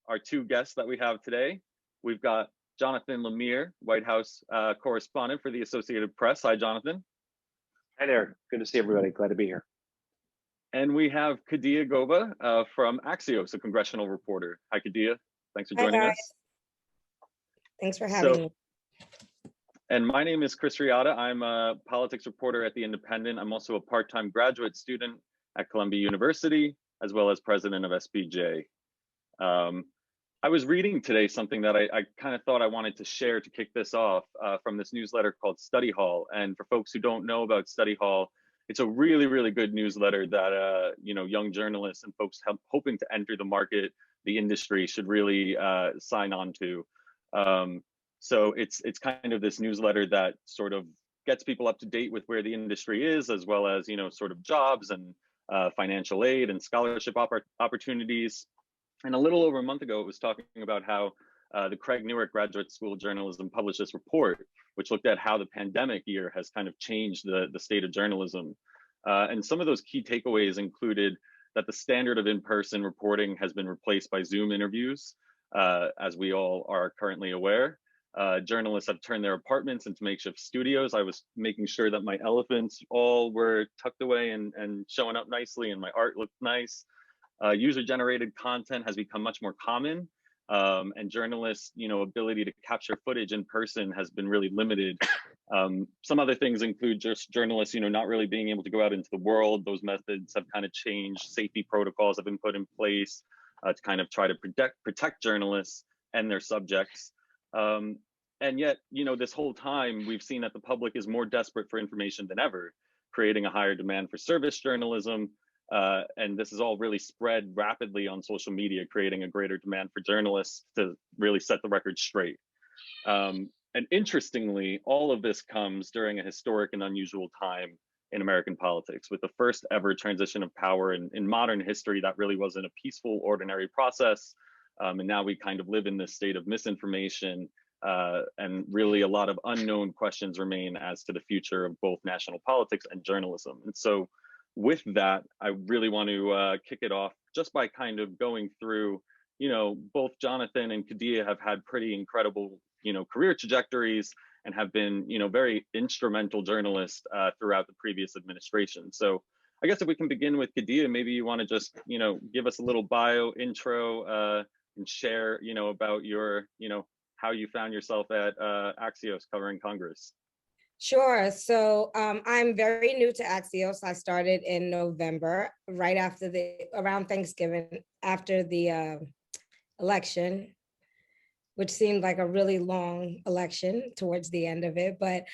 our two guests that we have today. We've got Jonathan Lemire, White House correspondent for the Associated Press. Hi, Jonathan. Hi there. Good to see everybody. Glad to be here. And we have Kadia Goba from Axios, a congressional reporter. Hi, Kadia. Thanks for joining us. Thanks for having me. And my name is Chris Riata. I'm a politics reporter at The Independent. I'm also a part-time graduate student at Columbia University, as well as president of SPJ. I was reading today something that I kind of thought I wanted to share to kick this off from this newsletter called Study Hall. And for folks who don't know about Study Hall, it's a really, really good newsletter that young journalists and folks hoping to enter the market, the industry, should really sign on to. So it's kind of this newsletter that sort of gets people up to date with where the industry is, as well as sort of jobs and financial aid and scholarship opportunities. And a little over a month ago, it was talking about how the Craig Newark Graduate School of Journalism published this report, which looked at how the pandemic year has kind of changed the state of journalism. And some of those key takeaways included that the standard of in-person reporting has been replaced by Zoom interviews, as we all are currently aware. Journalists have turned their apartments into makeshift studios. I was making sure that my elephants all were tucked away and showing up nicely, and my art looked nice. User-generated content has become much more common, and journalists' ability to capture footage in person has been really limited. Some other things include just journalists not really being able to go out into the world. Those methods have kind of changed. Safety protocols have been put in place to kind of try to protect journalists and their subjects. And yet, this whole time we've seen that the public is more desperate for information than ever, creating a higher demand for service journalism. And this is all really spread rapidly on social media, creating a greater demand for journalists to really set the record straight. And interestingly, all of this comes during a historic and unusual time in American politics, with the first ever transition of power in modern history that really wasn't a peaceful, ordinary process. And now we kind of live in this state of misinformation, and really a lot of unknown questions remain as to the future of both national politics and journalism. And so with that, I really want to kick it off just by kind of going through, both Jonathan and Kadia have had pretty incredible, career trajectories and have been, very instrumental journalists throughout the previous administration. So I guess if we can begin with Kadia, maybe you want to just, give us a little bio intro and share, about your, how you found yourself at Axios covering Congress. Sure. So I'm very new to Axios. I started in November, right after around Thanksgiving, after the election, which seemed like a really long election towards the end of it. But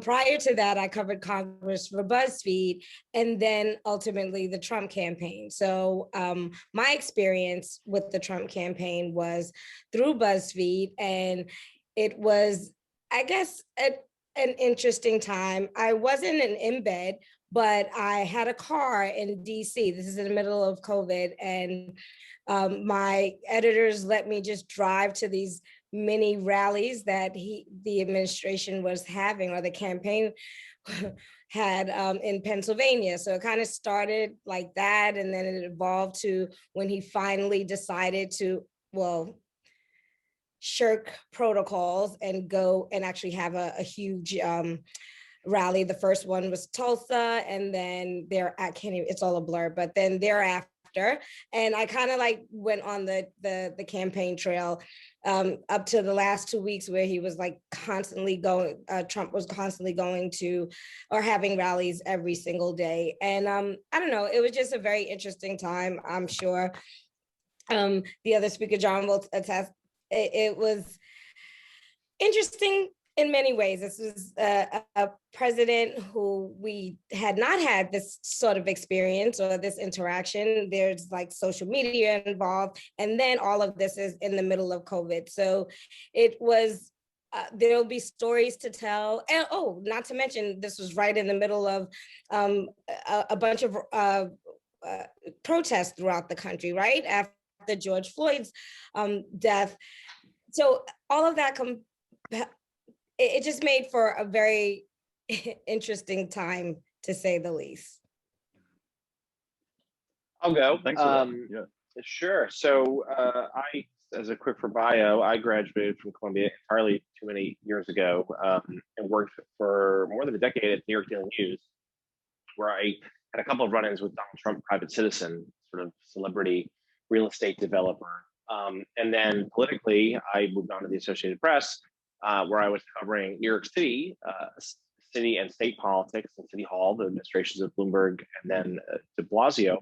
prior to that, I covered Congress for BuzzFeed and then ultimately the Trump campaign. So my experience with the Trump campaign was through BuzzFeed, and it was, I guess, an interesting time. I wasn't in embed, but I had a car in DC. This is in the middle of COVID, and my editors let me just drive to these mini rallies that the administration was having, or the campaign had in Pennsylvania. So it kind of started like that, and then it evolved to when he finally decided to, shirk protocols and go and actually have a huge rally. The first one was Tulsa, and then it's all a blur, but then thereafter, and I kind of like went on the campaign trail up to the last 2 weeks where he was like constantly going, Trump was constantly going to or having rallies every single day. And I don't know, it was just a very interesting time. I'm sure the other speaker, John, will attest. It was interesting in many ways. This was a president who we had not had this sort of experience or this interaction. There's like social media involved, and then all of this is in the middle of COVID. So it was, there'll be stories to tell. And not to mention, this was right in the middle of a bunch of protests throughout the country, right? After George Floyd's death. So all of that, it just made for a very interesting time, to say the least. I'll go. Thanks for that. Yeah. Sure. So I as a quick for bio, I graduated from Columbia entirely too many years ago, and worked for more than a decade at New York Daily News, where I had a couple of run-ins with Donald Trump, private citizen, sort of celebrity real estate developer. And then politically, I moved on to the Associated Press, where I was covering New York City, city and state politics and City Hall, the administrations of Bloomberg and then de Blasio,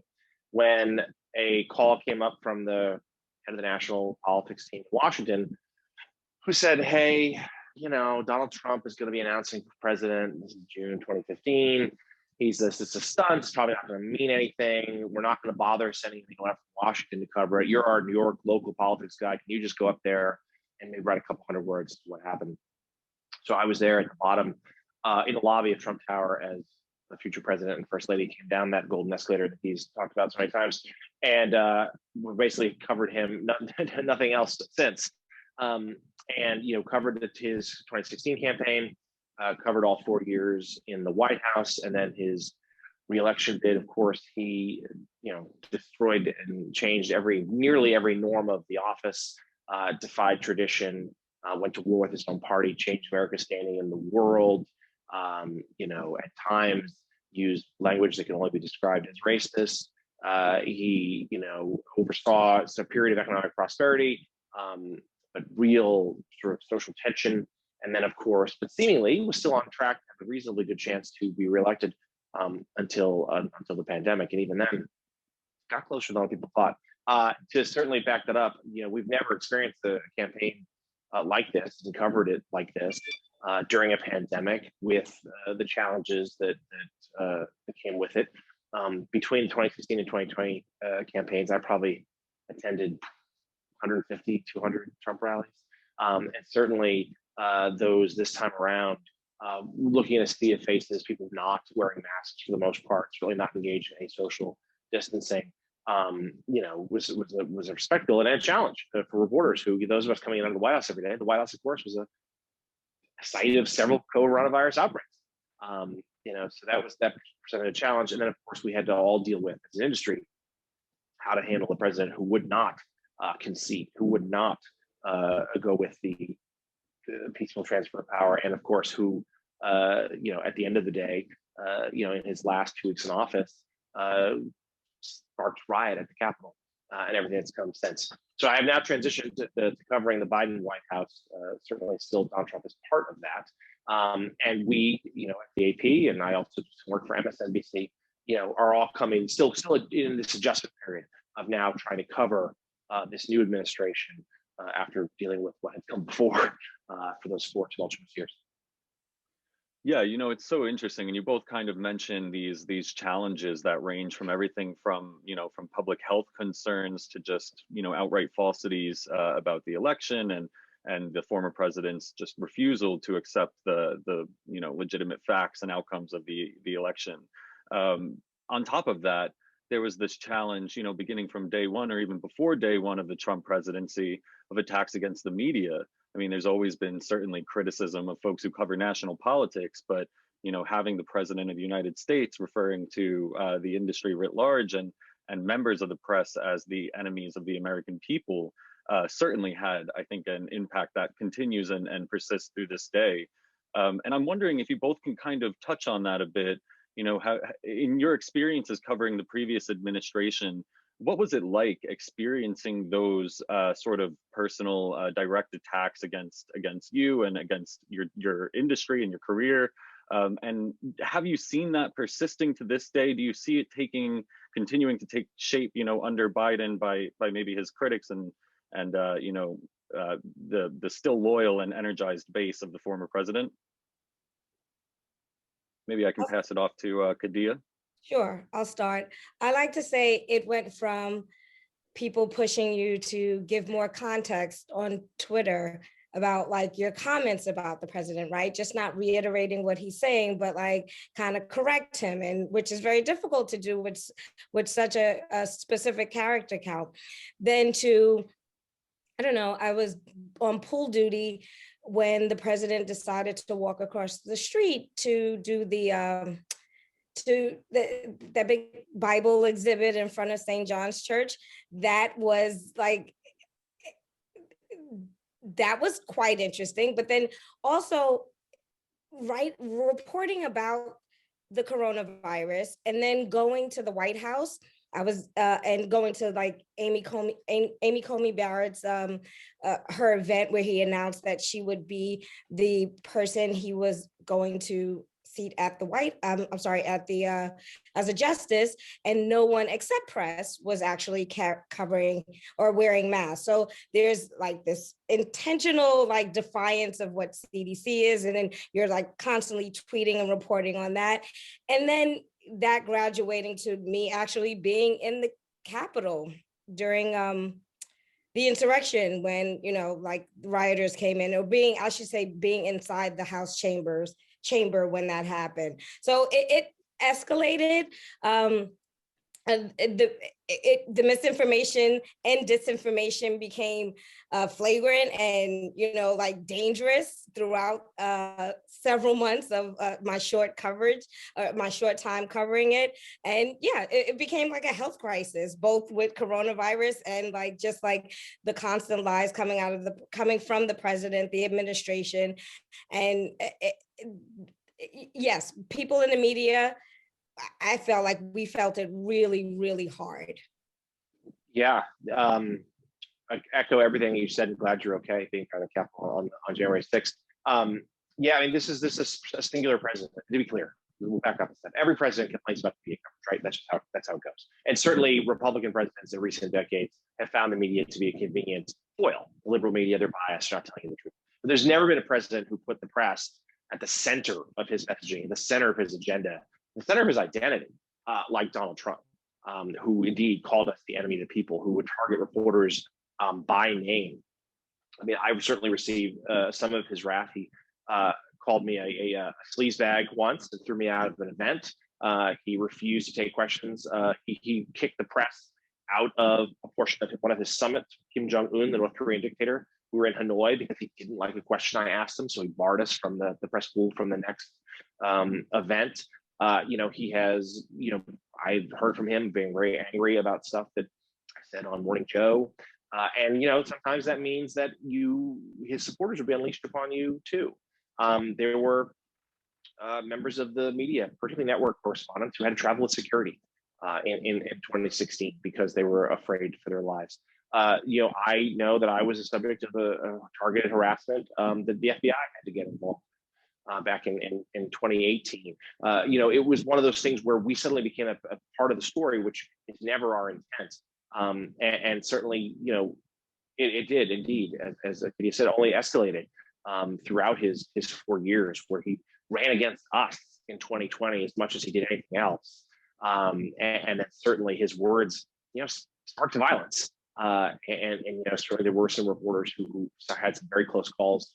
when a call came up from the head of the national politics team in Washington, who said, hey, Donald Trump is going to be announcing for president. This is June 2015. It's a stunt. It's probably not going to mean anything. We're not going to bother sending anyone up from Washington to cover it. You're our New York local politics guy. Can you just go up there and maybe write a couple hundred words to what happened? So I was there at the bottom in the lobby of Trump Tower as the future president and first lady came down that golden escalator that he's talked about so many times. And we basically covered him, nothing else since. And, covered his 2016 campaign, covered all 4 years in the White House, and then his reelection bid. Of course, he, destroyed and changed nearly every norm of the office, defied tradition, went to war with his own party, changed America's standing in the world. At times used language that can only be described as racist. He, oversaw a period of economic prosperity, but real sort of social tension. And then, of course, but seemingly was still on track to have a reasonably good chance to be reelected until the pandemic. And even then, got closer than people thought. To certainly back that up, we've never experienced a campaign like this and covered it like this during a pandemic with the challenges that came with it. Between 2016 and 2020 campaigns, I probably attended 150, 200 Trump rallies. And certainly those this time around, looking at a sea of faces, people not wearing masks for the most part, really not engaged in any social distancing, was a spectacle and a challenge for reporters those of us coming in out of the White House every day. The White House, of course, was a site of several coronavirus outbreaks. So that presented a challenge. And then, of course, we had to all deal with, as an industry, how to handle a president who would not concede, who would not go with the peaceful transfer of power, and of course, who, at the end of the day, in his last 2 weeks in office, sparked riot at the Capitol and everything that's come since. So I have now transitioned to covering the Biden White House. Certainly, still Donald Trump is part of that. And we, at the AP, and I also work for MSNBC, are all coming still in this adjustment period of now trying to cover this new administration after dealing with what had come before for those 4 tumultuous years. Yeah, it's so interesting, and you both kind of mentioned these challenges that range from everything from from public health concerns to just outright falsities about the election and the former president's just refusal to accept the legitimate facts and outcomes of the election. On top of that, there was this challenge, beginning from day one or even before day one of the Trump presidency, of attacks against the media. I mean, there's always been certainly criticism of folks who cover national politics, but having the president of the United States referring to the industry writ large and members of the press as the enemies of the American people certainly had, I think, an impact that continues and persists through this day. And I'm wondering if you both can kind of touch on that a bit. How, in your experiences covering the previous administration, what was it like experiencing those sort of personal direct attacks against you and against your industry and your career? And have you seen that persisting to this day? Do you see it continuing to take shape, under Biden by maybe his critics and the still loyal and energized base of the former president? Maybe I can pass it off to Kadia. Sure, I'll start. I like to say it went from people pushing you to give more context on Twitter about like your comments about the president, right? Just not reiterating what he's saying, but like kind of correct him, and which is very difficult to do with such a specific character count. Then to, I don't know, I was on pool duty when the president decided to walk across the street to do that big Bible exhibit in front of St. John's Church. That was like, that was quite interesting. But then also, right, reporting about the coronavirus and then going to the White House. I was and going to like Amy Coney Barrett's her event where he announced that she would be the person he was going to seat at the I'm sorry, at the as a justice, and no one except press was actually covering or wearing masks. So there's like this intentional like defiance of what CDC is, and then you're like constantly tweeting and reporting on that, and then that graduating to me actually being in the Capitol during the insurrection when, you know, like rioters came in, or being, I should say, being inside the House chamber when that happened. So it escalated. And the misinformation and disinformation became flagrant and, you know, like dangerous throughout several months of my short coverage, my short time covering it. And yeah, it became like a health crisis, both with coronavirus and like just like the constant lies coming from the president, the administration. And yes, people in the media, I felt like we felt it really, really hard. Yeah, I echo everything you said. I'm glad you're okay being part of the Capitol on January 6th. Yeah, I mean, this is a singular president. To be clear, we'll back up a step. Every president complains about the media coverage, right? That's how it goes. And certainly, Republican presidents in recent decades have found the media to be a convenient foil. The liberal media, they're biased, not telling you the truth. But there's never been a president who put the press at the center of his messaging, the center of his agenda, the center of his identity, like Donald Trump, who indeed called us the enemy of the people, who would target reporters by name. I mean, I've certainly received some of his wrath. He called me a sleazebag once and threw me out of an event. He refused to take questions. He kicked the press out of a portion of one of his summits, Kim Jong-un, the North Korean dictator. We were in Hanoi because he didn't like a question I asked him, so he barred us from the press pool from the next event. You know, he has, you know, I've heard from him being very angry about stuff that I said on Morning Joe. And, you know, sometimes that means that his supporters will be unleashed upon you too. There were members of the media, particularly network correspondents, who had to travel with security in 2016 because they were afraid for their lives. You know, I know that I was a subject of a targeted harassment that the FBI had to get involved back in 2018. You know, it was one of those things where we suddenly became a part of the story, which is never our intent. And certainly, you know, it did indeed, as you said, only escalated throughout his 4 years, where he ran against us in 2020 as much as he did anything else. And that certainly his words, you know, sparked violence. And you know, certainly there were some reporters who had some very close calls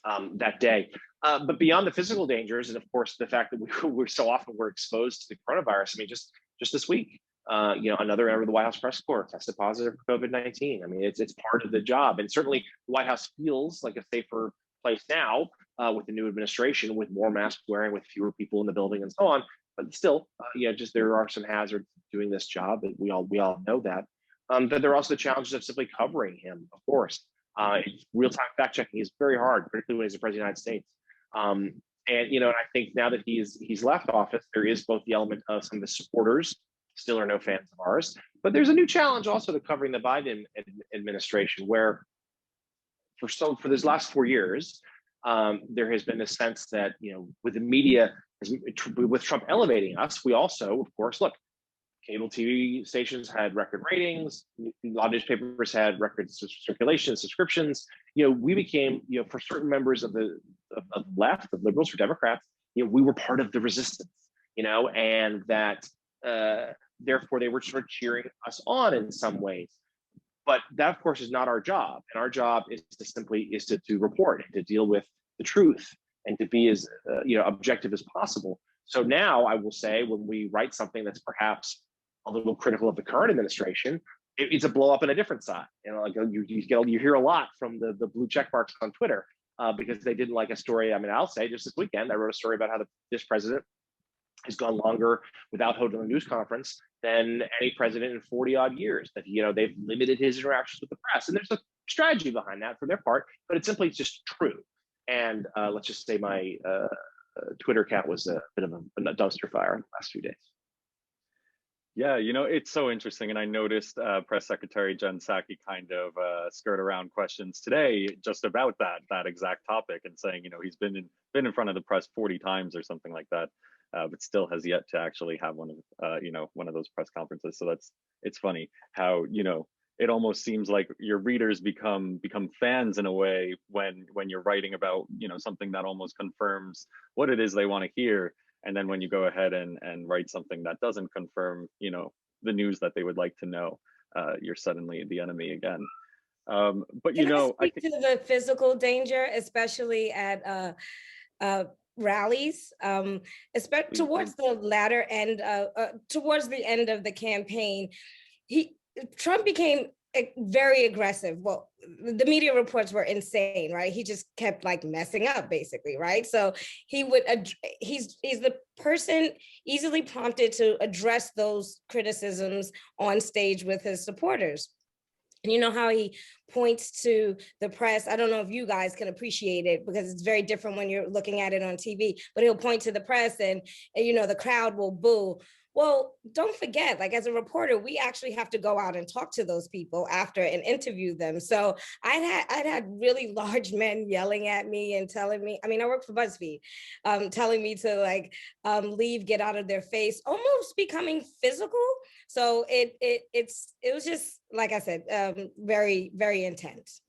that day. But beyond the physical dangers, and of course the fact that we're so often we're exposed to the coronavirus. I mean, just this week, you know, another member of the White House press corps tested positive for COVID-19. I mean, it's part of the job, and certainly the White House feels like a safer place now with the new administration, with more mask wearing, with fewer people in the building, and so on. But still, yeah, just there are some hazards doing this job, and we all know that. But there are also the challenges of simply covering him, of course. Real-time fact checking is very hard, particularly when he's the president of the United States. And you know, and I think now that he's left office, there is both the element of some of the supporters still are no fans of ours, but there's a new challenge also to covering the Biden administration, where for these last 4 years, there has been a sense that, you know, with the media, with Trump elevating us, we also, of course, look, cable TV stations had record ratings. A lot of newspapers had record circulation, subscriptions. You know, we became, you know, for certain members of the left, of liberals or Democrats, you know, we were part of the resistance, you know, and that therefore they were sort of cheering us on in some ways. But that, of course, is not our job. And our job is to report and to deal with the truth and to be as you know, objective as possible. So now I will say, when we write something that's perhaps a little critical of the current administration, it's a blow up on a different side. You know, like you hear a lot from the blue check marks on Twitter because they didn't like a story. I mean, I'll say just this weekend, I wrote a story about how this president He's gone longer without holding a news conference than any president in 40 odd years. That, you know, they've limited his interactions with the press, and there's a strategy behind that for their part, but it's simply just true. And let's just say my Twitter account was a bit of a dumpster fire in the last few days. Yeah, you know, it's so interesting. And I noticed Press Secretary Jen Psaki kind of skirt around questions today just about that exact topic, and saying, you know, he's been in front of the press 40 times or something like that, but still has yet to actually have one of those press conferences. So it's funny how, you know, it almost seems like your readers become fans in a way when you're writing about, you know, something that almost confirms what it is they want to hear. And then when you go ahead and write something that doesn't confirm, you know, the news that they would like to know, you're suddenly the enemy again. But you know, I speak to the physical danger, especially at rallies, especially towards the latter end, towards the end of the campaign. Trump became very aggressive. Well, the media reports were insane, right? He just kept like messing up, basically, right? So he's the person easily prompted to address those criticisms on stage with his supporters. And you know how he points to the press. I don't know if you guys can appreciate it because it's very different when you're looking at it on TV, but he'll point to the press and you know, the crowd will boo. Well, don't forget, like as a reporter, we actually have to go out and talk to those people after and interview them. So I'd had really large men yelling at me and telling me, I mean, I work for BuzzFeed, telling me to like leave, get out of their face, almost becoming physical. So it was just, like I said, very, very intense.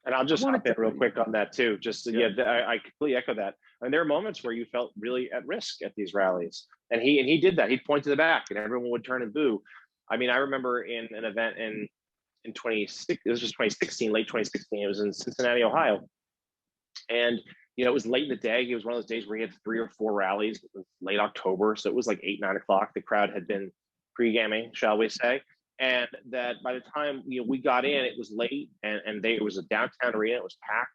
And I'll just hop in real quick on that too. Just I completely echo that. And there are moments where you felt really at risk at these rallies, and he did that. He'd point to the back, and everyone would turn and boo. I mean, I remember in an event in 2016, late 2016. It was in Cincinnati, Ohio, and you know, it was late in the day. It was one of those days where he had 3 or 4 rallies. It was late October, so it was like 8, 9 o'clock. The crowd had been pre-gaming, shall we say. And that by the time we got in, it was late, and it was a downtown arena. It was packed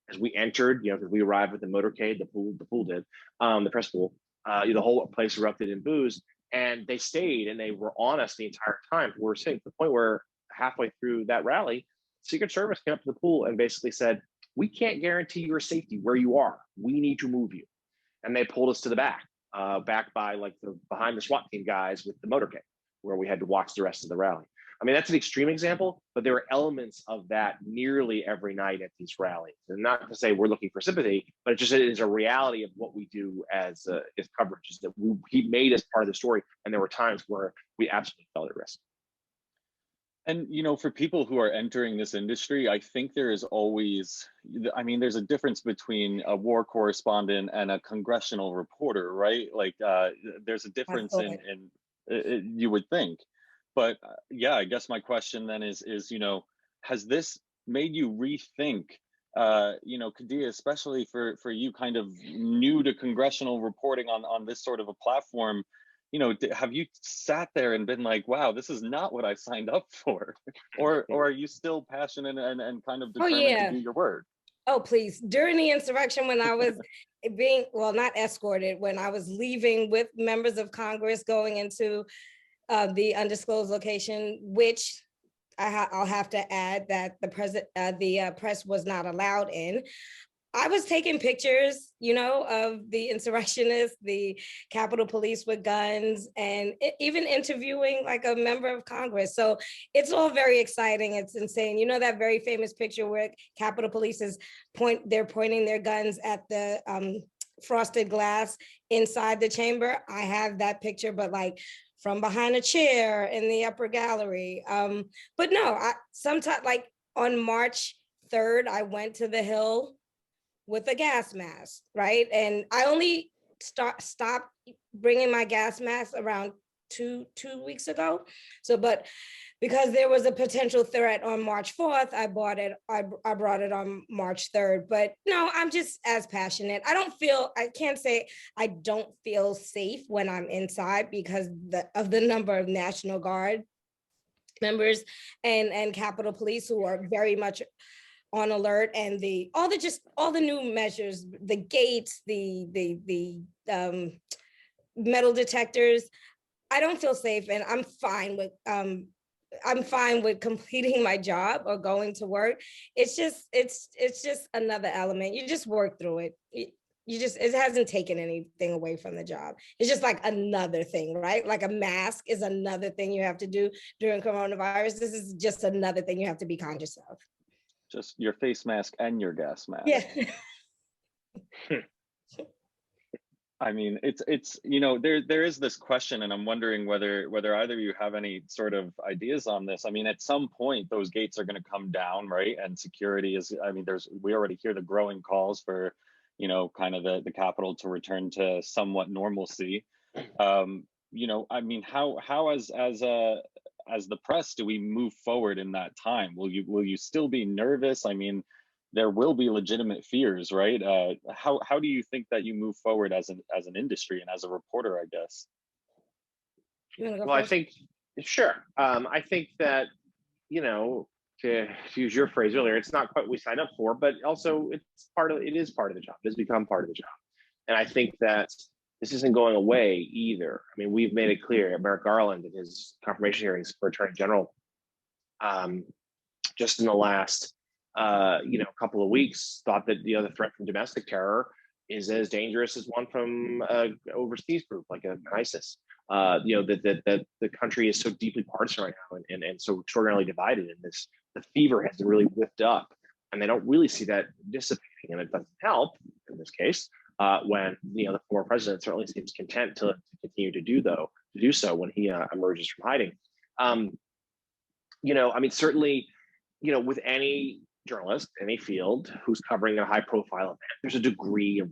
as we entered. You know, because we arrived with the motorcade, the pool did, the press pool. The whole place erupted in boos, and they stayed and they were on us the entire time. We were sitting to the point where halfway through that rally, Secret Service came up to the pool and basically said, "We can't guarantee your safety where you are. We need to move you," and they pulled us to the back by like behind the SWAT team guys with the motorcade, where we had to watch the rest of the rally. I mean, that's an extreme example, but there are elements of that nearly every night at these rallies. And not to say we're looking for sympathy, but it is a reality of what we do as coverage, is that he made us part of the story. And there were times where we absolutely felt at risk. And, you know, for people who are entering this industry, I think there is always, I mean, there's a difference between a war correspondent and a congressional reporter, right? Like there's a difference in you would think. But yeah, I guess my question then is, you know, has this made you rethink, you know, Khadija, especially for you kind of new to congressional reporting on this sort of a platform, you know, have you sat there and been like, wow, this is not what I signed up for? Or are you still passionate and kind of determined to do your word? Oh, please. During the insurrection, when I was being, well, not escorted, when I was leaving with members of Congress going into the undisclosed location, which I'll have to add that the press was not allowed in. I was taking pictures, you know, of the insurrectionists, the Capitol Police with guns, and even interviewing like a member of Congress. So it's all very exciting. It's insane. You know, that very famous picture where Capitol Police they're pointing their guns at the frosted glass inside the chamber. I have that picture, but like from behind a chair in the upper gallery. But no, sometimes like on March 3rd, I went to the Hill with a gas mask, right? And I only stopped bringing my gas mask around two weeks ago. So, but because there was a potential threat on March 4th, I brought it on March 3rd. But no, I'm just as passionate. I can't say I don't feel safe when I'm inside because of the number of National Guard members and Capitol Police who are very much on alert, and all the new measures, the gates, the metal detectors. I don't feel safe, and I'm fine with completing my job or going to work. It's just another element. You just work through it. It hasn't taken anything away from the job. It's just like another thing, right? Like a mask is another thing you have to do during coronavirus. This is just another thing you have to be conscious of. Just your face mask and your gas mask. Yeah. I mean, it's there is this question, and I'm wondering whether either of you have any sort of ideas on this. I mean, at some point those gates are going to come down, right? And security is, I mean, we already hear the growing calls for, kind of the capital to return to somewhat normalcy. I mean, how as the press do we move forward in that time? Will you still be nervous? I mean, there will be legitimate fears, right? How do you think that you move forward as an industry and as a reporter, I guess? Well, I think, sure. I think that, to use your phrase earlier, it's not quite what we signed up for, but also it is part of the job. It has become part of the job. And I think that this isn't going away either. I mean, we've made it clear, Merrick Garland in his confirmation hearings for Attorney General, just in the last couple of weeks, thought that the threat from domestic terror is as dangerous as one from overseas group like ISIS. That the country is so deeply partisan right now and so extraordinarily divided, and the fever has really whipped up, and they don't really see that dissipating, and it doesn't help in this case when the former president certainly seems content to continue to do so when he emerges from hiding. I mean, certainly, with any journalist, any field who's covering a high profile event, there's a degree of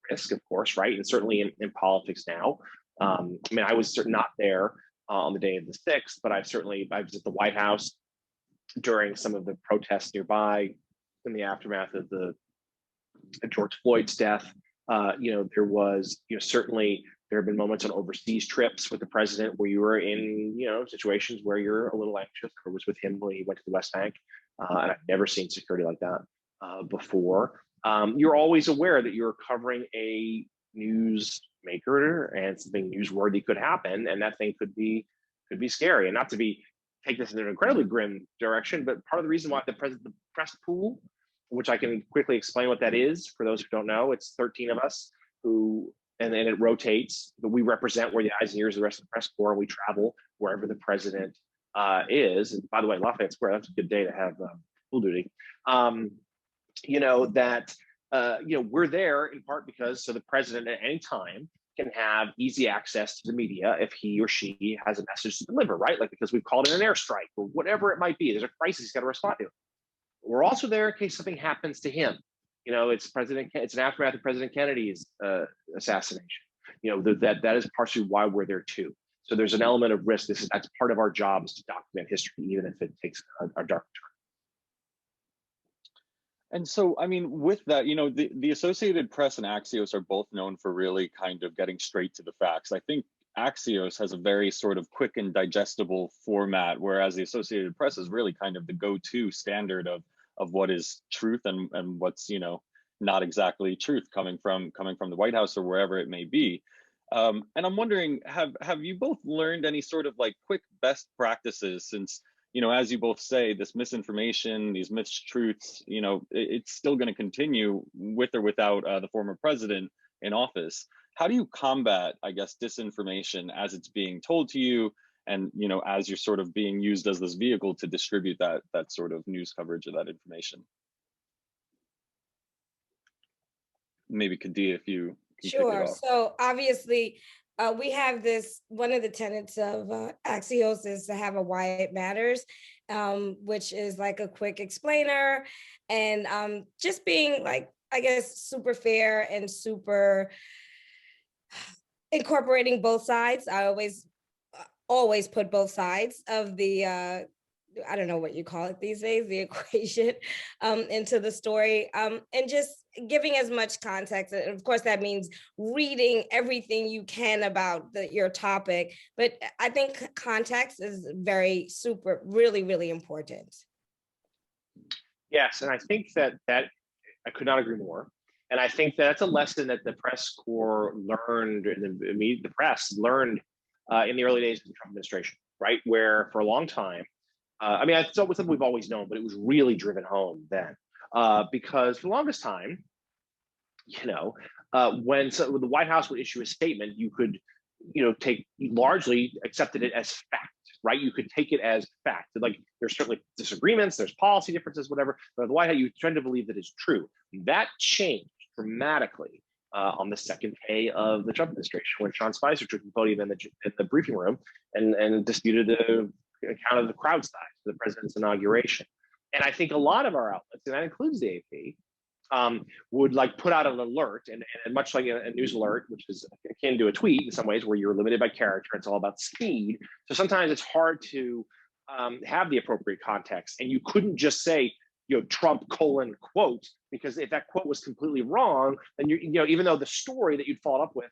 risk, of course, right? And certainly in politics now. I mean, I was not there on the day of the 6th, but I was at the White House during some of the protests nearby in the aftermath of the George Floyd's death. There was, certainly there have been moments on overseas trips with the president where you were in, situations where you're a little anxious. I was with him when he went to the West Bank, and I've never seen security like that before. You're always aware that you're covering a news maker and something newsworthy could happen, and that thing could be scary. And not to take this in an incredibly grim direction, but part of the reason why the press pool, which I can quickly explain what that is for those who don't know, it's 13 of us who, and then it rotates, but we represent, we're the eyes and ears of the rest of the press corps, and we travel wherever the president is. And by the way, Lafayette Square, that's a good day to have pool duty. We're there in part because so the president at any time can have easy access to the media if he or she has a message to deliver, right? Like because we've called in an airstrike or whatever it might be. There's a crisis he's got to respond to. We're also there in case something happens to him. It's an aftermath of President Kennedy's assassination. That is partially why we're there too. So there's an element of risk. That's part of our job is to document history, even if it takes a dark turn. And so, I mean, with that, the Associated Press and Axios are both known for really kind of getting straight to the facts. I think Axios has a very sort of quick and digestible format, whereas the Associated Press is really kind of the go-to standard of what is truth and what's, not exactly truth coming from the White House or wherever it may be. And I'm wondering, have you both learned any sort of like quick best practices since, as you both say, this misinformation, these mistruths, it's still going to continue with or without the former president in office. How do you combat, I guess, disinformation as it's being told to you and, as you're sort of being used as this vehicle to distribute that sort of news coverage of that information? Maybe Kadia, if you can kick it Sure. off. So obviously, we have this, one of the tenets of Axios is to have a why it matters, which is like a quick explainer and just being like, I guess, super fair and super incorporating both sides. I always put both sides of the, I don't know what you call it these days, the equation into the story, and just giving as much context. And of course, that means reading everything you can about your topic. But I think context is really, really important. Yes, and I think that I could not agree more. And I think that's a lesson that the press corps learned, the press learned in the early days of the Trump administration, right? Where for a long time, I mean, it's something we've always known, but it was really driven home then. Because for the longest time, when the White House would issue a statement, you could, largely accepted it as fact, right? You could take it as fact. Like there's certainly disagreements, there's policy differences, whatever, but the White House, you tend to believe that it's true. That changed dramatically on the second day of the Trump administration, when Sean Spicer took the podium in the briefing room and disputed the account of the crowd size for the president's inauguration. And I think a lot of our outlets, and that includes the AP, would like put out an alert, and much like a news alert, which is akin to a tweet in some ways, where you're limited by character, it's all about speed. So sometimes it's hard to have the appropriate context, and you couldn't just say, Trump : quote, because if that quote was completely wrong, then even though the story that you'd followed up with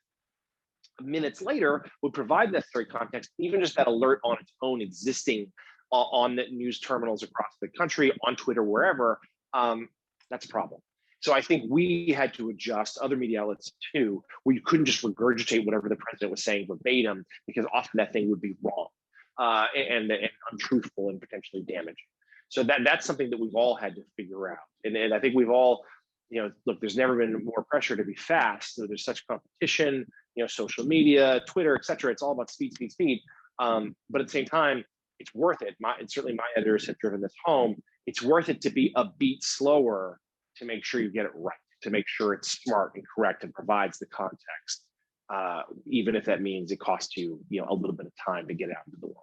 minutes later would provide necessary context, even just that alert on its own existing on the news terminals across the country, on Twitter, wherever, that's a problem. So I think we had to adjust, other media outlets too, where you couldn't just regurgitate whatever the president was saying verbatim, because often that thing would be wrong and untruthful and potentially damaging. So that's something that we've all had to figure out. And I think we've all, look, there's never been more pressure to be fast. So there's such competition, social media, Twitter, et cetera. It's all about speed, speed, speed. But at the same time, it's worth it. Certainly my editors have driven this home. It's worth it to be a beat slower to make sure you get it right, to make sure it's smart and correct and provides the context, even if that means it costs you, a little bit of time to get out into the world.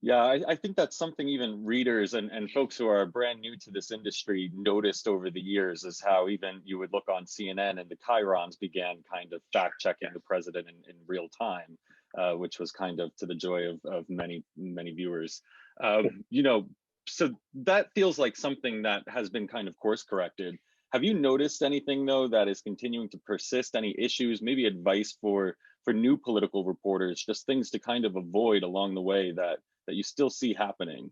Yeah, I think that's something even readers and folks who are brand new to this industry noticed over the years, is how even you would look on CNN and the Chyrons began kind of fact checking the president in real time, which was kind of to the joy of many viewers. So that feels like something that has been kind of course corrected. Have you noticed anything though that is continuing to persist? Any issues, maybe advice for new political reporters, just things to kind of avoid along the way that you still see happening?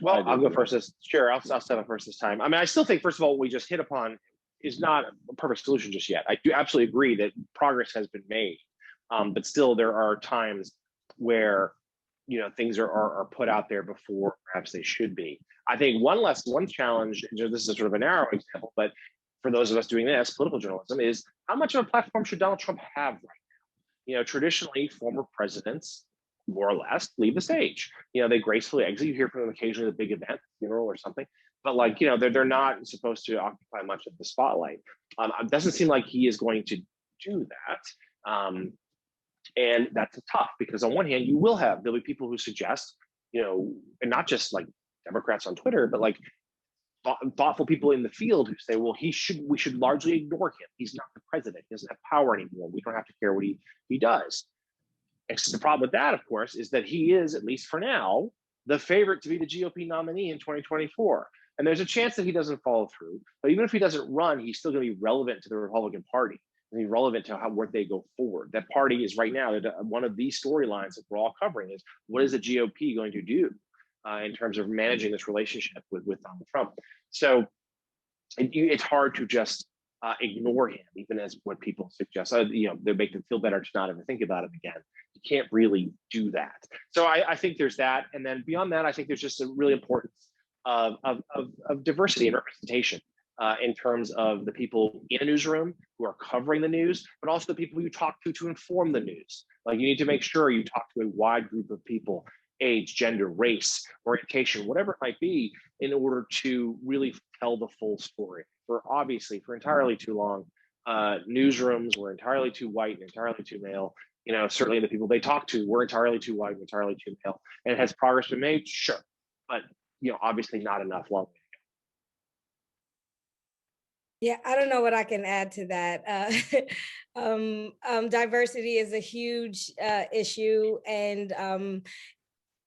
Well, I'll go first. Sure, I'll step up first this time. I mean, I still think, first of all, what we just hit upon is not a perfect solution just yet. I do absolutely agree that progress has been made, but still there are times where things are put out there before perhaps they should be. I think one challenge, this is sort of a narrow example, but for those of us doing this, political journalism, is how much of a platform should Donald Trump have right now? Traditionally, former presidents, more or less, leave the stage. They gracefully exit. You hear from them occasionally at a big event, funeral or something, but they're not supposed to occupy much of the spotlight. It doesn't seem like he is going to do that. And that's tough, because on one hand, there'll be people who suggest, and not just like Democrats on Twitter, but like thoughtful people in the field who say, well, we should largely ignore him. He's not the president. He doesn't have power anymore. We don't have to care what he does. Except the problem with that, of course, is that he is, at least for now, the favorite to be the GOP nominee in 2024. And there's a chance that he doesn't follow through. But even if he doesn't run, he's still going to be relevant to the Republican Party and be relevant to where they go forward. That party is right now, one of these storylines that we're all covering is, what is the GOP going to do in terms of managing this relationship with Donald Trump? So it's hard to just ignore him, even as what people suggest. They make them feel better to not ever think about him again. You can't really do that. So I think there's that. And then beyond that, I think there's just a really importance of diversity and representation in terms of the people in a newsroom who are covering the news, but also the people you talk to inform the news. Like, you need to make sure you talk to a wide group of people, age, gender, race, orientation, whatever it might be, in order to really tell the full story. For entirely too long, newsrooms were entirely too white and entirely too male. Certainly the people they talk to were entirely too white and entirely too male. And has progress been made? Sure. But, obviously not enough. Long way to go. Yeah, I don't know what I can add to that. Diversity is a huge issue, and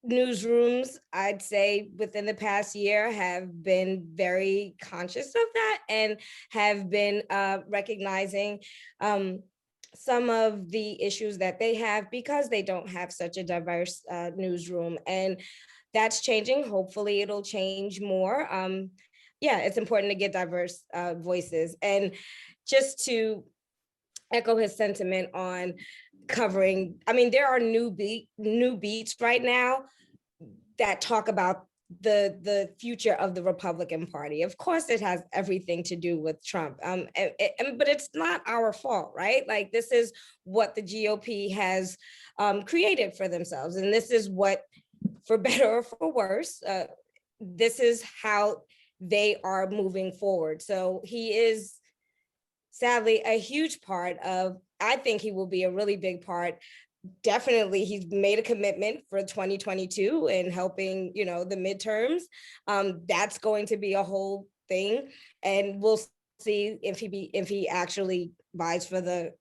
newsrooms, I'd say, within the past year have been very conscious of that and have been recognizing some of the issues that they have, because they don't have such a diverse newsroom. And that's changing. Hopefully it'll change more. yeah, it's important to get diverse voices. And just to echo his sentiment on covering, I mean, there are new beats right now that talk about the future of the Republican Party. Of course, it has everything to do with Trump, but it's not our fault, right? Like, this is what the GOP has created for themselves, and this is what, for better or for worse, this is how they are moving forward. So he is sadly a huge part of, I think he will be a really big part. Definitely, he's made a commitment for 2022 and helping, the midterms. That's going to be a whole thing, and we'll see if he actually buys for the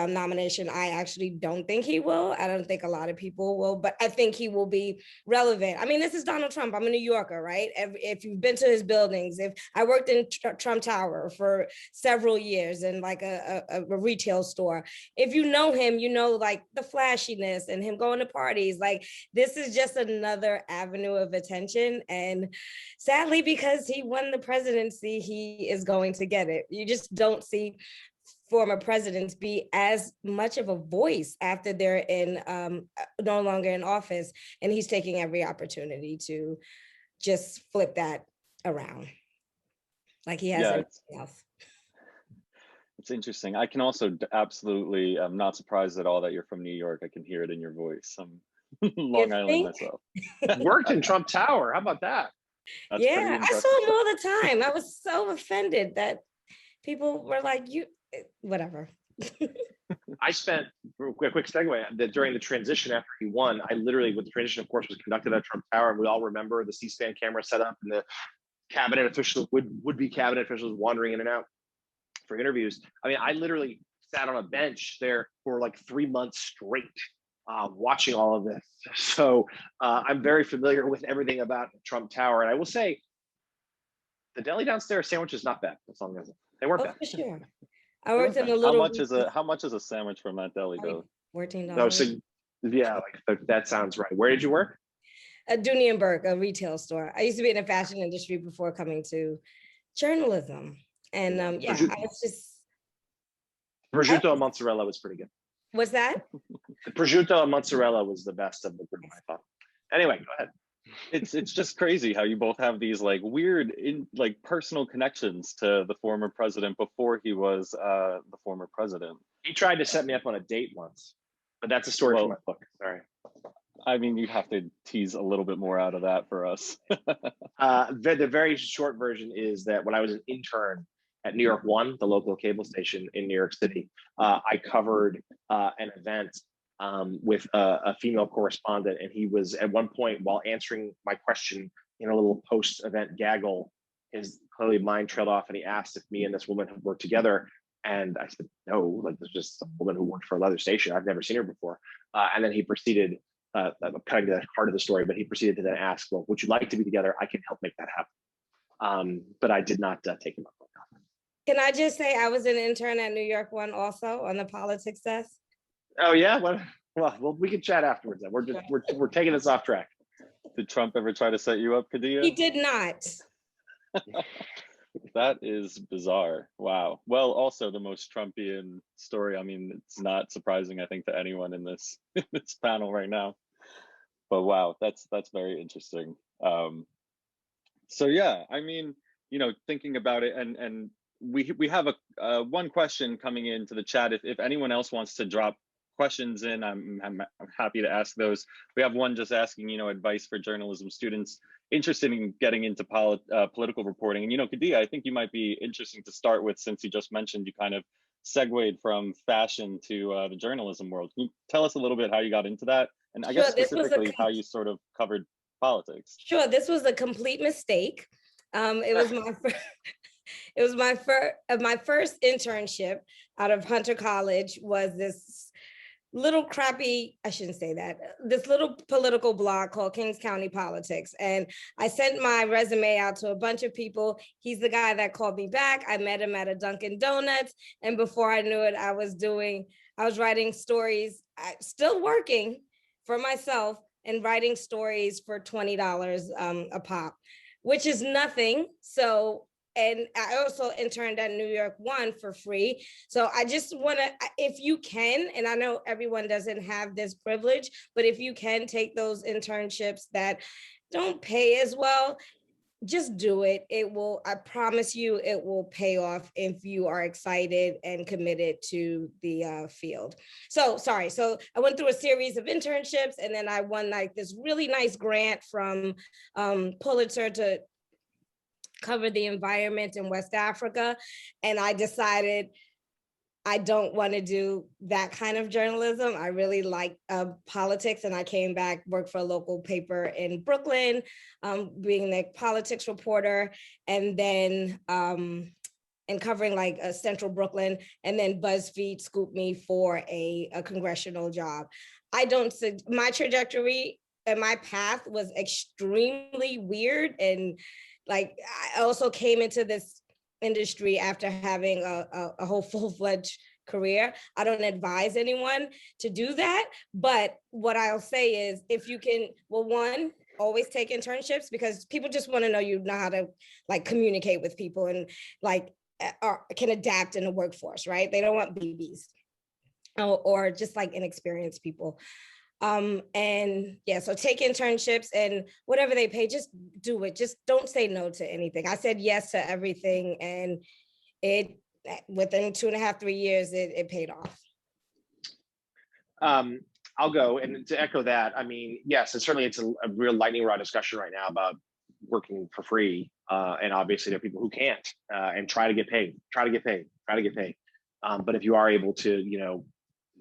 nomination. I actually don't think he will. I don't think a lot of people will, but I think he will be relevant. I mean, this is Donald Trump. I'm a New Yorker, right? If you've been to his buildings, if I worked in Trump Tower for several years in like a retail store, if you know him, like the flashiness and him going to parties, like this is just another avenue of attention. And sadly, because he won the presidency, he is going to get it. You just don't see former presidents be as much of a voice after they're in no longer in office, and he's taking every opportunity to just flip that around like he has anything else. It's interesting. I can also absolutely, I'm not surprised at all that you're from New York. I can hear it in your voice. I'm Long Island myself. Worked in Trump Tower. How about that? That's yeah, I saw him all the time. I was so offended that people were like, you, whatever. I spent, quick segue, that during the transition after he won, I literally, with the transition, of course, was conducted at Trump Tower, and we all remember the C-SPAN camera set up and the cabinet officials, would-be cabinet officials wandering in and out for interviews. I mean, I literally sat on a bench there for like 3 months straight, watching all of this. So I'm very familiar with everything about Trump Tower. And I will say, the deli downstairs sandwich is not bad. As long as they weren't bad. For sure. I worked in a little. How much is a sandwich from that deli though? $14. No, so yeah, like that sounds right. Where did you work? At Dooney and Burke, a retail store. I used to be in the fashion industry before coming to journalism, and I was just. Prosciutto and mozzarella was pretty good. What's that? The prosciutto and mozzarella was the best of the group, I thought. Anyway, go ahead. It's just crazy how you both have these like weird personal connections to the former president before he was the former president. He tried to set me up on a date once, but that's a story for my book. Sorry. I mean, you have to tease a little bit more out of that for us. The very short version is that when I was an intern at New York One, the local cable station in New York City, I covered an event with a female correspondent, and he was at one point, while answering my question in a little post-event gaggle, his clearly mind trailed off, and he asked if me and this woman had worked together. And I said, no, like there's just a woman who worked for another station. I've never seen her before. And then he proceeded, I'm cutting to the heart of the story, but he proceeded to then ask, well, would you like to be together? I can help make that happen. But I did not take him up on that. Can I just say I was an intern at New York One also on the politics desk? Oh yeah, well, we can chat afterwards. Then we're taking this off track. Did Trump ever try to set you up, Khadija? He did not. That is bizarre. Wow. Well, also the most Trumpian story. I mean, it's not surprising, I think, to anyone in this panel right now. But wow, that's very interesting. So yeah, I mean, thinking about it, and we have a one question coming into the chat. If anyone else wants to drop questions in, I'm happy to ask those. We have one just asking, advice for journalism students interested in getting into political reporting. And, Khadija, I think you might be interesting to start with, since you just mentioned you kind of segued from fashion to the journalism world. Can you tell us a little bit how you got into that? And I guess specifically how you sort of covered politics. Sure, this was a complete mistake. It was my first. It was my first internship out of Hunter College. Was this little crappy, I shouldn't say that, this little political blog called Kings County Politics. And I sent my resume out to a bunch of people. He's the guy that called me back. I met him at a Dunkin' Donuts. And before I knew it, I was writing stories, still working for myself and writing stories for $20 a pop. which is nothing. So, and I also interned at New York One for free. So I just want to, if you can, and I know everyone doesn't have this privilege, but if you can take those internships that don't pay as well, just do it. It will, I promise you, it will pay off if you are excited and committed to the field. So, sorry. So I went through a series of internships, and then I won like this really nice grant from Pulitzer to cover the environment in West Africa. And I decided I don't want to do that kind of journalism. I really like politics, and I came back, worked for a local paper in Brooklyn, being the politics reporter, and then and covering like central Brooklyn, and then BuzzFeed scooped me for a congressional job. My trajectory and my path was extremely weird, and like I also came into this industry after having a whole full-fledged career. I don't advise anyone to do that, but what I'll say is, if you can, well, one, always take internships, because people just want to know you know how to like communicate with people and like can adapt in the workforce, right? They don't want BBs or just like inexperienced people. And yeah, so take internships, and whatever they pay, just do it. Just don't say no to anything. I said yes to everything, and it within 2.5, 3 years, it paid off. I'll go, and to echo that, I mean, yes, and certainly it's a real lightning rod discussion right now about working for free, and obviously there are people who can't and try to get paid. But if you are able to, you know,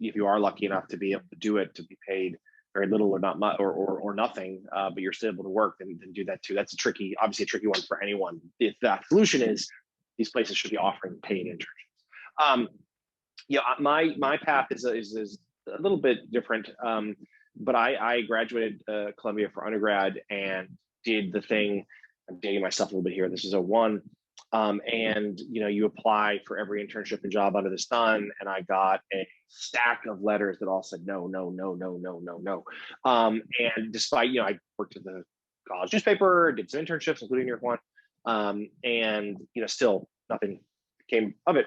if you are lucky enough to be able to do it, to be paid very little or not much or nothing, but you're still able to work, then do that too. That's obviously a tricky one for anyone. If the solution is these places should be offering paid internships. Yeah, my path is a little bit different, but I graduated Columbia for undergrad and did the thing. I'm dating myself a little bit here. This is a one. And you know, you apply for every internship and job under the sun, and I got a stack of letters that all said no, no, no, no, no, no, no. And despite, you know, I worked at the college newspaper, did some internships, including New York One, and you know, still nothing came of it,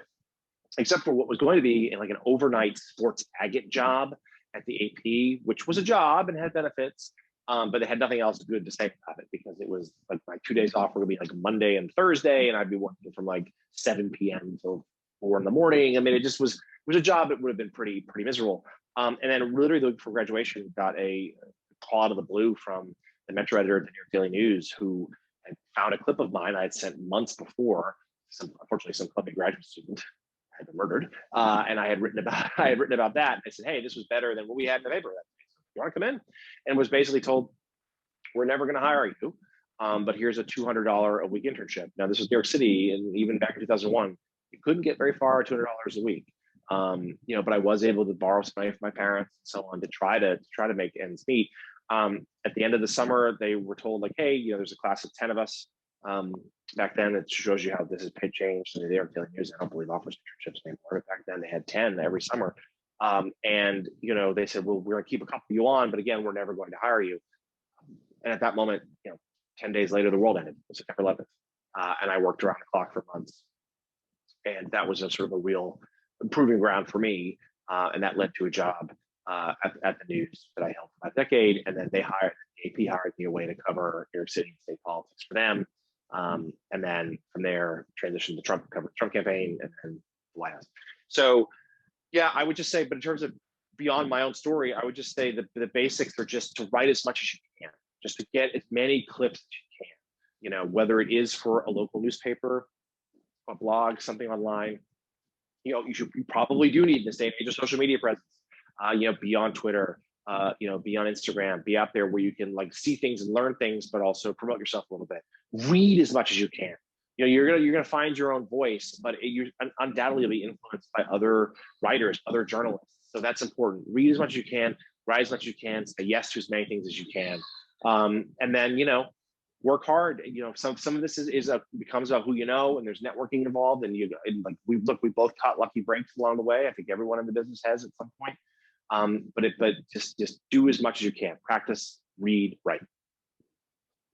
except for what was going to be in like an overnight sports agate job at the AP, which was a job and had benefits. But they had nothing else good to say about it, because it was like my 2 days off were gonna be like Monday and Thursday, and I'd be working from like 7 p.m. until 4 in the morning. I mean, it was a job that would have been pretty miserable. And then literally the week before graduation, got a call out of the blue from the Metro editor of the New York Daily News, who had found a clip of mine I had sent months before. Unfortunately, some Columbia graduate student had been murdered, and I had written about that. And I said, hey, this was better than what we had in the paper. You want to come in? And was basically told, we're never going to hire you, but here's a $200 a week internship. Now, this was New York City, and even back in 2001, you couldn't get very far $200 a week. You know, but I was able to borrow some money from my parents and so on to try to make ends meet. At the end of the summer, they were told, like, hey, you know, there's a class of 10 of us. Back then, it shows you how this has changed. So they are Daily News, I don't believe, offers internships anymore. But back then, they had 10 every summer. And you know, they said, well, we're going to keep a couple of you on, but again, we're never going to hire you. And at that moment, you know, 10 days later, the world ended. It was September 11th, and I worked around the clock for months, and that was a sort of a real proving ground for me. And that led to a job at the news that I held for about a decade, and then the AP hired me away to cover New York City state politics for them, and then from there transitioned to cover the Trump campaign, and then the White House. So. Yeah, I would just say, but in terms of beyond my own story, I would just say that the basics are just to write as much as you can, just to get as many clips as you can, you know, whether it is for a local newspaper, a blog, something online. You know, you probably do need in this day and age of social media presence, you know, be on Twitter, you know, be on Instagram, be out there where you can like see things and learn things, but also promote yourself a little bit. Read as much as you can. You know, you're gonna find your own voice, but you undoubtedly be influenced by other writers, other journalists. So that's important. Read as much as you can, write as much as you can, say yes to as many things as you can, and then, you know, work hard. You know, some of this becomes about who you know, and there's networking involved. And we both caught lucky breaks along the way. I think everyone in the business has at some point. But just do as much as you can. Practice, read, write.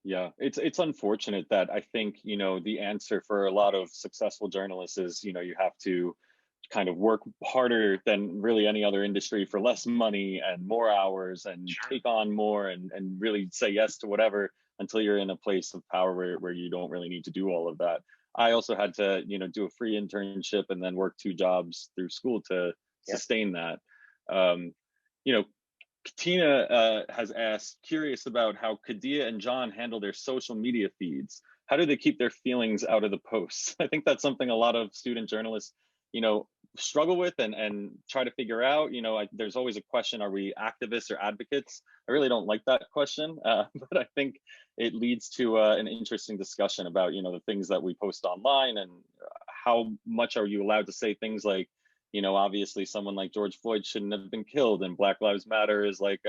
Yeah, it's unfortunate that I think, the answer for a lot of successful journalists is, you have to kind of work harder than really any other industry for less money and more hours and Sure. take on more and really say yes to whatever until you're in a place of power where you don't really need to do all of that. I also had to, do a free internship and then work two jobs through school to Yeah. sustain that. Um, you know, Tina has asked, curious about how Kadia and John handle their social media feeds. How do they keep their feelings out of the posts? I think that's something a lot of student journalists, you know, struggle with and try to figure out. There's always a question: are we activists or advocates? I really don't like that question, but I think it leads to an interesting discussion about, the things that we post online and how much are you allowed to say things like, obviously someone like George Floyd shouldn't have been killed, and Black Lives Matter is like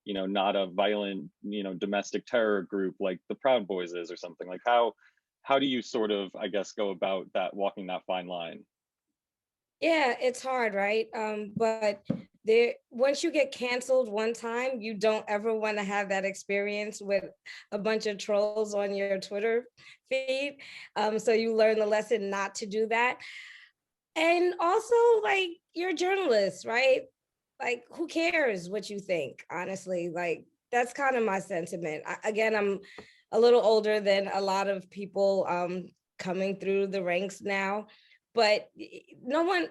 not a violent, domestic terror group like the Proud Boys is, or something. Like how do you sort of, I guess, go about that, walking that fine line? Yeah, it's hard, right? But there, once you get canceled one time, you don't ever want to have that experience with a bunch of trolls on your Twitter feed. So you learn the lesson not to do that. And also, like, you're a journalist, right? Like, who cares what you think, honestly? Like, that's kind of my sentiment. Again, I'm a little older than a lot of people coming through the ranks now, but no one,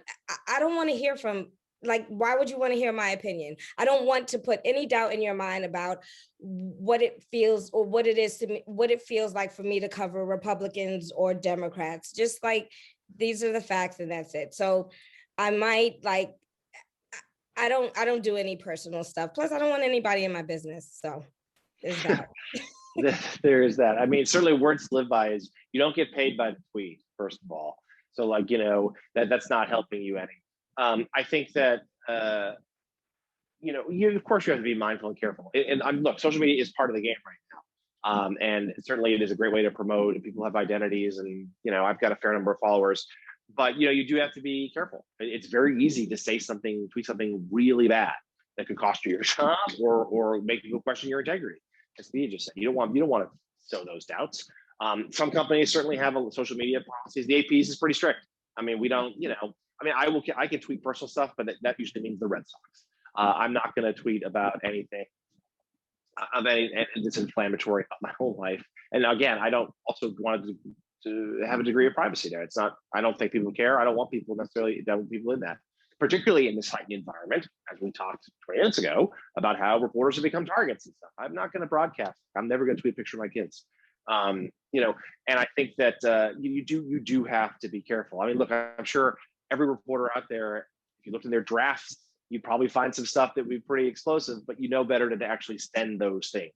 I don't want to hear from, like, why would you want to hear my opinion? I don't want to put any doubt in your mind about what it feels or what it is to me, what it feels like for me to cover Republicans or Democrats. Just like, these are the facts and that's it. So I might, like, I don't do any personal stuff. Plus, I don't want anybody in my business. So there's that. There is that. I mean, certainly words to live by is you don't get paid by the tweet, first of all. So like, that's not helping you any. I think that you of course you have to be mindful and careful. And look, social media is part of the game right now. And certainly it is a great way to promote, and people have identities, and I've got a fair number of followers. But you do have to be careful. It's very easy to say something, tweet something really bad that could cost you your job or make people question your integrity. As Thea just said, you don't want to sow those doubts. Some companies certainly have social media policies. The AP's is pretty strict. I mean, we don't, I mean, I can tweet personal stuff, but that usually means the Red Sox. I'm not going to tweet about anything of any that's inflammatory about my whole life. And again, I don't also want to have a degree of privacy there. It's not. I don't think people care. I don't want people necessarily. Don't want people in that, particularly in this heightened environment, as we talked 20 minutes ago about how reporters have become targets and stuff. I'm not going to broadcast. I'm never going to tweet a picture of my kids. And I think that you do have to be careful. I mean, look, I'm sure every reporter out there, if you looked in their drafts, you'd probably find some stuff that would be pretty explosive, but you know better to actually send those things.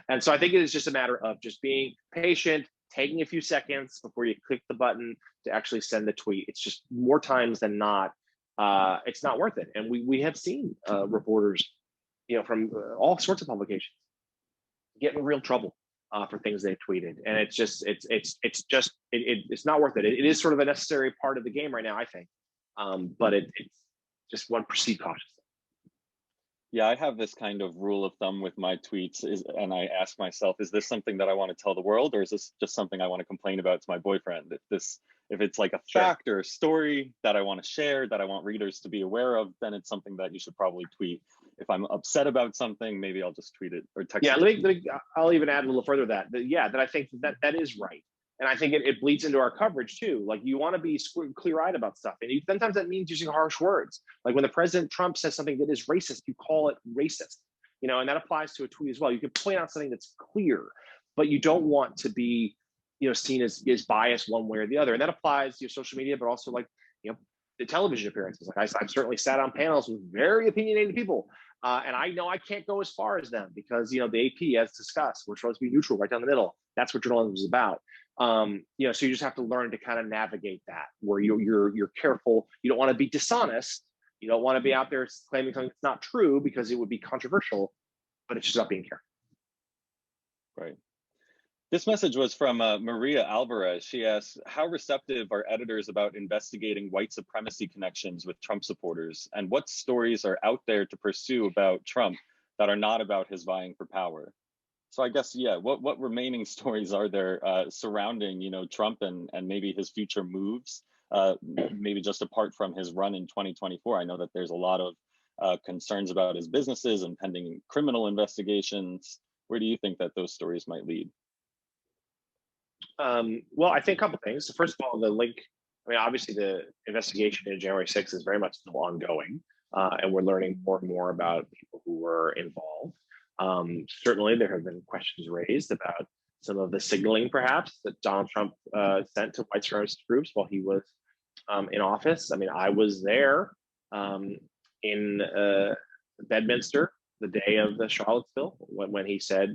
And so I think it is just a matter of just being patient, taking a few seconds before you click the button to actually send the tweet. It's just more times than not, it's not worth it. And we have seen reporters, from all sorts of publications get in real trouble for things they tweeted, and it's not worth it. It is sort of a necessary part of the game right now, I think, but it's just one proceed cautiously. Yeah, I have this kind of rule of thumb with my tweets, and I ask myself, is this something that I want to tell the world, or is this just something I want to complain about to my boyfriend? If it's like a fact or a story that I want to share, that I want readers to be aware of, then it's something that you should probably tweet. If I'm upset about something, maybe I'll just tweet it or text it. I'll even add a little further that I think that is right. And I think it bleeds into our coverage too. Like, you want to be clear-eyed about stuff. And sometimes that means using harsh words. Like when the President Trump says something that is racist, you call it racist. And that applies to a tweet as well. You can point out something that's clear, but you don't want to be, seen as biased one way or the other. And that applies to social media, but also like, the television appearances. Like I've certainly sat on panels with very opinionated people. And I know I can't go as far as them because, the AP, as discussed, we're supposed to be neutral right down the middle. That's what journalism is about. So you just have to learn to kind of navigate that, where you're careful. You don't want to be dishonest. You don't want to be out there claiming something that's not true because it would be controversial, but it's just about being careful. Right. This message was from Maria Alvarez. She asks, how receptive are editors about investigating white supremacy connections with Trump supporters? And what stories are out there to pursue about Trump that are not about his vying for power? So I guess, yeah, what remaining stories are there surrounding, Trump and maybe his future moves, maybe just apart from his run in 2024? I know that there's a lot of concerns about his businesses and pending criminal investigations. Where do you think that those stories might lead? Well, I think a couple things. First of all, the link. I mean, obviously, the investigation into January 6th is very much still ongoing, and we're learning more and more about people who were involved. Certainly, there have been questions raised about some of the signaling, perhaps, that Donald Trump sent to white supremacist groups while he was in office. I mean, I was there in Bedminster the day of the Charlottesville when he said,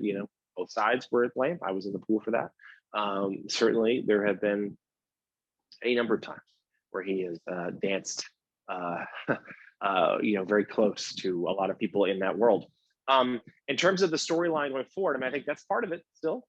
both sides were at blame. I was in the pool for that. Certainly, there have been any number of times where he has danced, very close to a lot of people in that world. In terms of the storyline going forward, I mean, I think that's part of it still.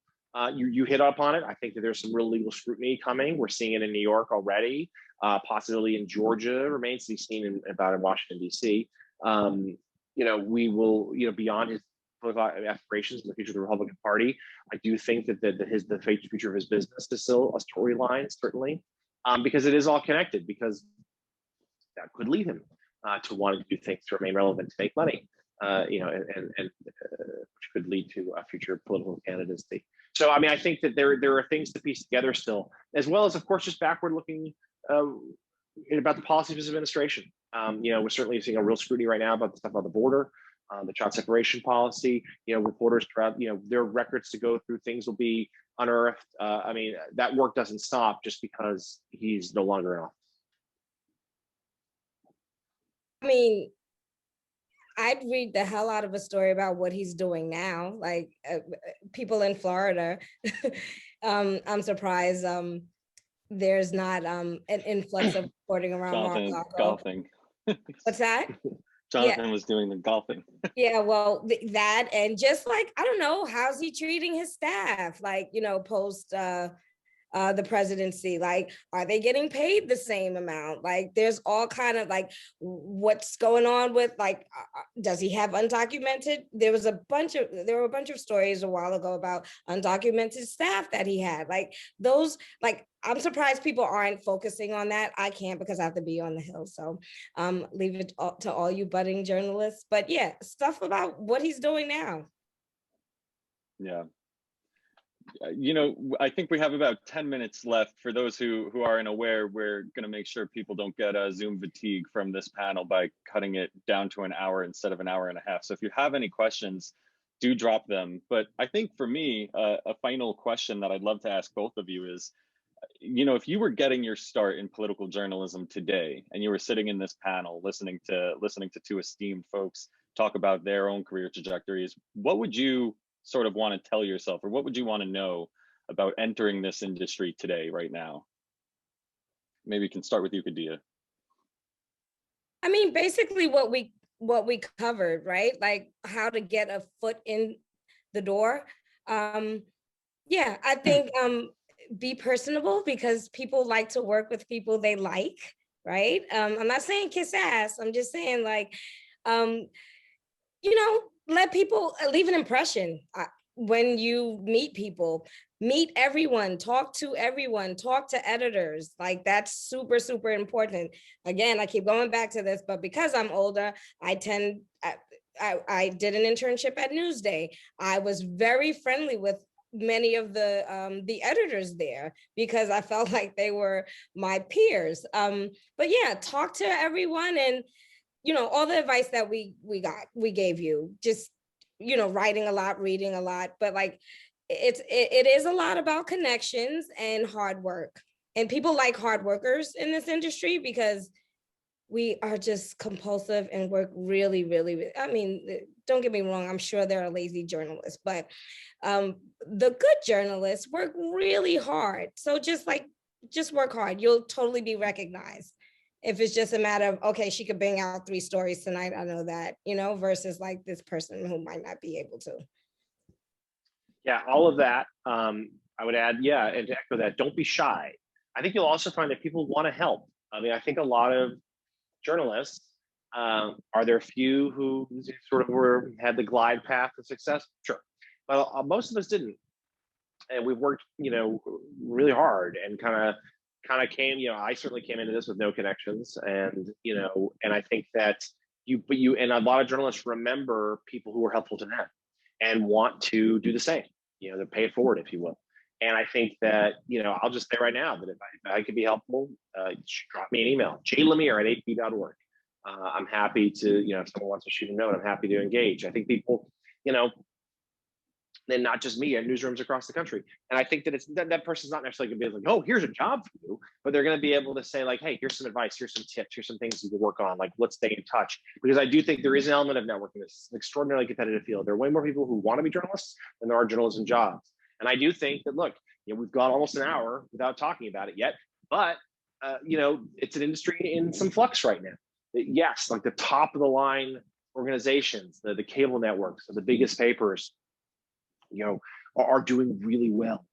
You hit upon it. I think that there's some real legal scrutiny coming. We're seeing it in New York already, possibly in Georgia, remains to be seen in Washington, D.C. We will, beyond his political aspirations in the future of the Republican Party, I do think that the future of his business is still a storyline, certainly, because it is all connected, because that could lead him to wanting to do things to remain relevant, to make money, which could lead to a future political candidacy. So, I mean, I think that there are things to piece together still, as well as, of course, just backward looking about the policies of his administration. We're certainly seeing a real scrutiny right now about the stuff about the border, the child separation policy. Reporters throughout, their records to go through, things will be unearthed. I mean, that work doesn't stop just because he's no longer in office. I mean, I'd read the hell out of a story about what he's doing now. Like people in Florida, I'm surprised there's not an influx of reporting around Mar-a-Lago. Golfing. What's that? Jonathan was doing the golfing. Yeah, well, that, and just like, I don't know, how's he treating his staff? Like, post the presidency, like, are they getting paid the same amount? Like, there's all kind of like, what's going on with, like, does he have undocumented? There were a bunch of stories a while ago about undocumented staff that he had. Like those, like, I'm surprised people aren't focusing on that. I can't, because I have to be on the Hill. So leave it to all you budding journalists. But yeah, stuff about what he's doing now. Yeah. I think we have about 10 minutes left. For those who aren't aware, we're going to make sure people don't get Zoom fatigue from this panel by cutting it down to an hour instead of an hour and a half. So if you have any questions, do drop them. But I think for me, a final question that I'd love to ask both of you is, if you were getting your start in political journalism today and you were sitting in this panel listening to two esteemed folks talk about their own career trajectories, what would you sort of want to tell yourself, or what would you want to know about entering this industry today, right now? Maybe we can start with you, Kadia. I mean, basically what we covered, right? Like how to get a foot in the door. Yeah, I think be personable, because people like to work with people they like, right? I'm not saying kiss ass. I'm just saying, like, let people leave an impression when you meet people. Meet everyone, talk to everyone, talk to editors. Like, that's super, super important. Again, I keep going back to this, but because I'm older, I did an internship at Newsday. I was very friendly with many of the editors there, because I felt like they were my peers. But yeah, talk to everyone, and all the advice that we gave you, just, writing a lot, reading a lot, but like, it is a lot about connections and hard work. And people like hard workers in this industry, because we are just compulsive and work really, really, really. I mean, don't get me wrong, I'm sure there are lazy journalists, but the good journalists work really hard. So just work hard. You'll totally be recognized. If it's just a matter of, okay, she could bang out 3 stories tonight, I know that, versus like this person who might not be able to. Yeah, all of that. I would add, yeah, and to echo that, don't be shy. I think you'll also find that people want to help. I mean, I think a lot of journalists, are there a few who sort of had the glide path to success? Sure. but most of us didn't. And we've worked, really hard and kind of came, I certainly came into this with no connections, and and I think that and a lot of journalists remember people who were helpful to them and want to do the same, to pay it forward, if you will. And I think that, I'll just say right now that if I could be helpful, drop me an email, jlemire@ap.org. I'm happy to, if someone wants to shoot a note, I'm happy to engage. I think people, and not just me, at newsrooms across the country. And I think that that person's not necessarily gonna be like, oh, here's a job for you, but they're gonna be able to say like, hey, here's some advice, here's some tips, here's some things you can work on. Like, let's stay in touch. Because I do think there is an element of networking. This is an extraordinarily competitive field. There are way more people who want to be journalists than there are journalism jobs. And I do think that, look, we've gone almost an hour without talking about it yet, but it's an industry in some flux right now. Yes, like the top of the line organizations, the cable networks, the biggest papers, are doing really well.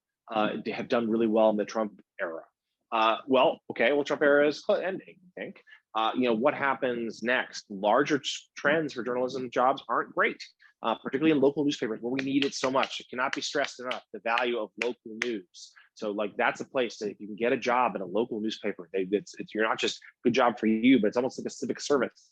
They have done really well in the Trump era. Trump era is ending, I think. What happens next? Larger trends for journalism jobs aren't great, particularly in local newspapers where we need it so much. It cannot be stressed enough, the value of local news. So that's a place that if you can get a job in a local newspaper, you're not just good job for you, but it's almost like a civic service.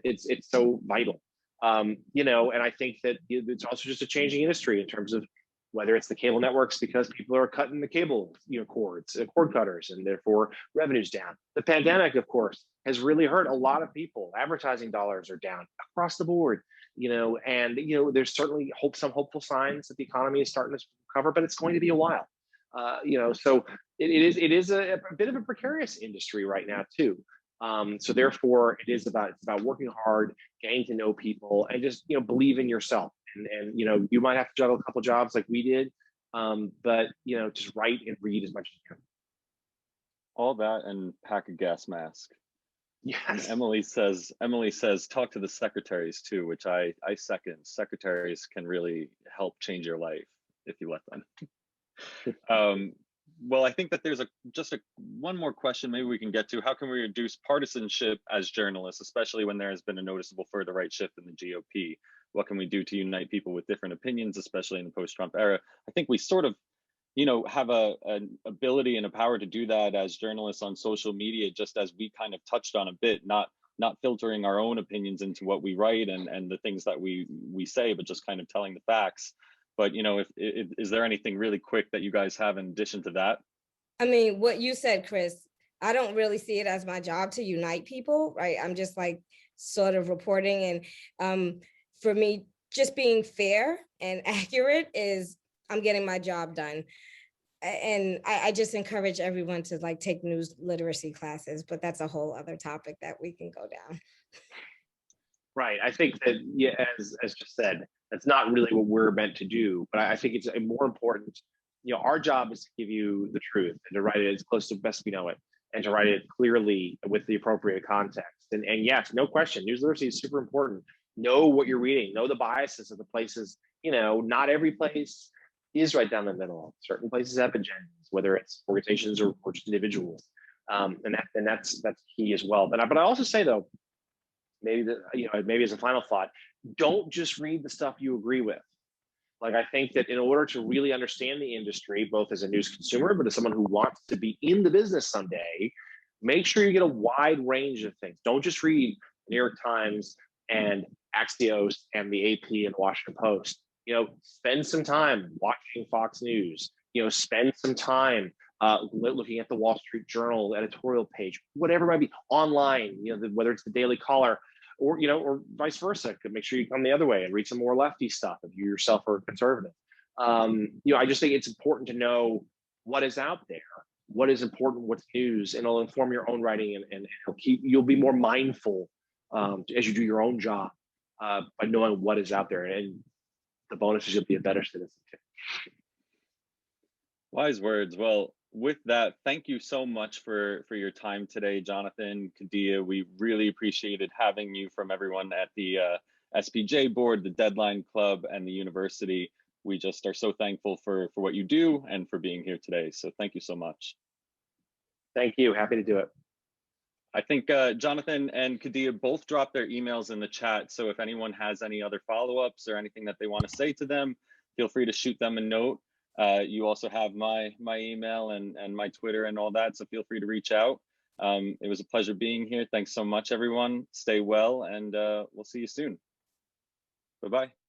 It's so vital. And I think that it's also just a changing industry in terms of whether it's the cable networks, because people are cutting the cable, cords, cord cutters, and therefore revenue's down. The pandemic, of course, has really hurt a lot of people. Advertising dollars are down across the board, and there's certainly some hopeful signs that the economy is starting to recover, but it's going to be a while. So it is a bit of a precarious industry right now too. So therefore, it's about working hard, getting to know people, and just believe in yourself. And you might have to juggle a couple jobs like we did, but just write and read as much as you can. All that and pack a gas mask. Yes. And Emily says talk to the secretaries too, which I second. Secretaries can really help change your life if you let them. Well, I think that there's one more question maybe we can get to. How can we reduce partisanship as journalists, especially when there has been a noticeable further right shift in the GOP? What can we do to unite people with different opinions, especially in the post-Trump era? I think we sort of, have an ability and a power to do that as journalists on social media, just as we kind of touched on a bit, not filtering our own opinions into what we write and the things that we say, but just kind of telling the facts. But, is there anything really quick that you guys have in addition to that? I mean, what you said, Chris, I don't really see it as my job to unite people, right? I'm just like sort of reporting. And for me, just being fair and accurate is I'm getting my job done. And I just encourage everyone to like take news literacy classes, but that's a whole other topic that we can go down. Right. I think that, as just said, that's not really what we're meant to do. But I think it's more important. Our job is to give you the truth and to write it as close to best we know it, and to write it clearly with the appropriate context. And yes, no question, news literacy is super important. Know what you're reading. Know the biases of the places. Not every place is right down the middle. Certain places have agendas, whether it's organizations or just individuals, and that's key as well. But I also say though, maybe as a final thought, don't just read the stuff you agree with. Like, I think that in order to really understand the industry, both as a news consumer, but as someone who wants to be in the business someday, make sure you get a wide range of things. Don't just read the New York Times and Axios and the AP and Washington Post. Spend some time watching Fox News. Spend some time looking at the Wall Street Journal editorial page, whatever it might be, online. Whether it's the Daily Caller, or vice versa. Make sure you come the other way and read some more lefty stuff if you yourself are conservative. I just think it's important to know what is out there, what is important, what's news, and it'll inform your own writing, and you'll be more mindful as you do your own job by knowing what is out there. And the bonus is you'll be a better citizen too. Wise words. Well, with that, thank you so much for your time today, Jonathan, Kadia. We really appreciated having you from everyone at the SPJ board, the Deadline Club, and the university. We just are so thankful for what you do and for being here today. So thank you so much. Thank you. Happy to do it. I think Jonathan and Kadia both dropped their emails in the chat. So if anyone has any other follow-ups or anything that they want to say to them, feel free to shoot them a note. You also have my email and my Twitter and all that, so feel free to reach out. It was a pleasure being here. Thanks so much, everyone. Stay well, and we'll see you soon. Bye-bye.